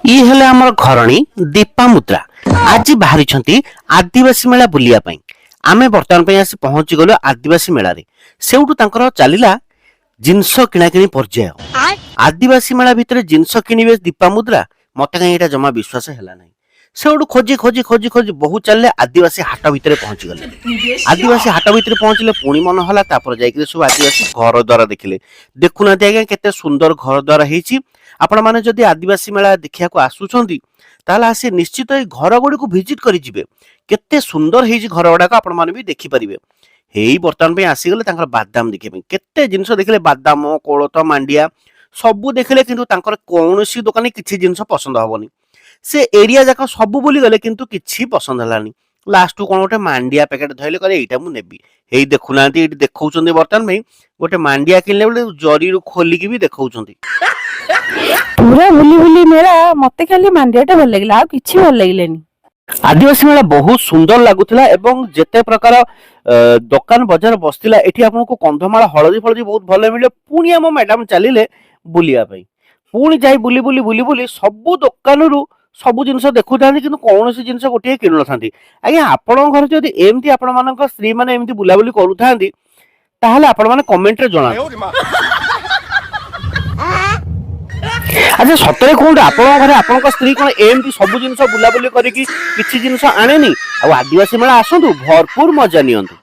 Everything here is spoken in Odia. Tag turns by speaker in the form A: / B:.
A: ଇ ହେଲେ ଆମର ଘରଣୀ ଦୀପା ମୁଦ୍ରା ଆଜି ବାହାରିଛନ୍ତି ଆଦିବାସୀ ମେଳା ବୁଲିବା ପାଇଁ। ଆମେ ବର୍ତ୍ତମାନ ପାଇଁ ଆସି ପହଞ୍ଚି ଗଲୁ ଆଦିବାସୀ ମେଳାରେ। ସେଉଠୁ ତାଙ୍କର ଚାଲିଲା ଜିନିଷ କିଣାକିଣି ପର୍ଯ୍ୟାୟ। ଆଦିବାସୀ ମେଳା ଭିତରେ ଜିନିଷ କିଣିବେ ଦୀପା ମୁଦ୍ରା, ମତେ କାହିଁ ଏଇଟା ଜମା ବିଶ୍ୱାସ ହେଲା ନାହିଁ। ସେଉଠୁ ଖୋଜି ଖୋଜି ଖୋଜି ଖୋଜି ବହୁ ଚାଲିଲେ ଆଦିବାସୀ ହାଟ ଭିତରେ ପହଞ୍ଚିଗଲେ। ଆଦିବାସୀ ହାଟ ଭିତରେ ପହଞ୍ଚିଲେ ପୁଣି ମନ ହେଲା, ତାପରେ ଯାଇକି ସବୁ ଆଦିବାସୀ ଘର ଦ୍ୱାର ଦେଖିଲେ। ଦେଖୁନାହାନ୍ତି ଆଜ୍ଞା କେତେ ସୁନ୍ଦର ଘର ଦ୍ୱାର ହେଇଛି। ଆପଣମାନେ ଯଦି ଆଦିବାସୀ ମେଳା ଦେଖିବାକୁ ଆସୁଛନ୍ତି ତାହେଲେ ଆସି ନିଶ୍ଚିତ ଏଇ ଘର ଗୁଡ଼ିକୁ ଭିଜିଟ୍ କରି ଯିବେ। କେତେ ସୁନ୍ଦର ହେଇଛି ଘର ଗୁଡ଼ାକ ଆପଣମାନେ ବି ଦେଖିପାରିବେ। ହେଇ ବର୍ତ୍ତମାନ ପାଇଁ ଆସିଗଲେ ତାଙ୍କର ବାଦାମ ଦେଖିବା ପାଇଁ। କେତେ ଜିନିଷ ଦେଖିଲେ, ବାଦାମ, କୋଳଥ, ମାଣ୍ଡିଆ ସବୁ ଦେଖିଲେ, କିନ୍ତୁ ତାଙ୍କର କୌଣସି ଦୋକାନରେ କିଛି ଜିନିଷ ପସନ୍ଦ ହବନି। ସେ ଏରିଆ ଯାକ ସବୁ ବୁଲିଗଲେ କିନ୍ତୁ କିଛି ପସନ୍ଦ ହେଲାନି। ଲାଷ୍ଟକୁ କଣ ଗୋଟେ ମାଣ୍ଡିଆ ପ୍ୟାକେଟ ଧଇଲେ, କହିଲେ ଏଇଟା ମୁଁ ନେବି। ହେଇ ଦେଖୁନାହାନ୍ତି ଏଇଠି ଦେଖଉଛନ୍ତି ବର୍ତ୍ତମାନ ପାଇଁ ଗୋଟେ ମାଣ୍ଡିଆ କିଣିଲେ ବେଳେ ଜରିରୁ ଖୋଲିକି ବି ଦେଖଉଛନ୍ତି।
B: ପୁରା ବୁଲି ବୁଲି ମେଳା ମତେ ଖାଲି ମାଣ୍ଡିଆ ଟା ଭଲ ଲାଗିଲା, ଆଉ କିଛି ଭଲ ଲାଗିଲାନି।
A: ଆଦିବାସୀ ମେଳା ବହୁତ ସୁନ୍ଦର ଲାଗୁଥିଲା ଏବଂ ଯେତେ ପ୍ରକାର ଦୋକାନ ବଜାର ବସିଥିଲା, ଏଠି ଆପଣଙ୍କୁ କନ୍ଧମାଳ ହଳଦୀ ଫଳଦୀ ବହୁତ ଭଲ ମିଳିବ। ପୁଣି ଆମ ମ୍ୟାଡାମ ଚାଲିଲେ ବୁଲିବା ପାଇଁ। ପୁଣି ଯାଇ ବୁଲି ବୁଲି ବୁଲି ବୁଲି ସବୁ ଦୋକାନରୁ ସବୁ ଜିନିଷ ଦେଖୁଥାନ୍ତି, କିନ୍ତୁ କୌଣସି ଜିନିଷ ଗୋଟିଏ କିଣୁନଥାନ୍ତି। ଆଜ୍ଞା, ଆପଣଙ୍କ ଘରେ ଯଦି ଏମିତି ଆପଣମାନଙ୍କ ସ୍ତ୍ରୀ ମାନେ ଏମିତି ବୁଲାବୁଲି କରୁଥାନ୍ତି ତାହେଲେ ଆପଣମାନେ କମେଣ୍ଟରେ ଜଣାନ୍ତୁ। ଆଚ୍ଛା, ସତରେ କୁହନ୍ତୁ, ଆପଣଙ୍କ ଘରେ ଆପଣଙ୍କ ସ୍ତ୍ରୀ କଣ ଏମିତି ସବୁ ଜିନିଷ ବୁଲାବୁଲି କରିକି କିଛି ଜିନିଷ ଆଣେନି? ଆଉ ଆଦିବାସୀ ମେଳା ଆସନ୍ତୁ, ଭରପୁର ମଜା ନିଅନ୍ତୁ।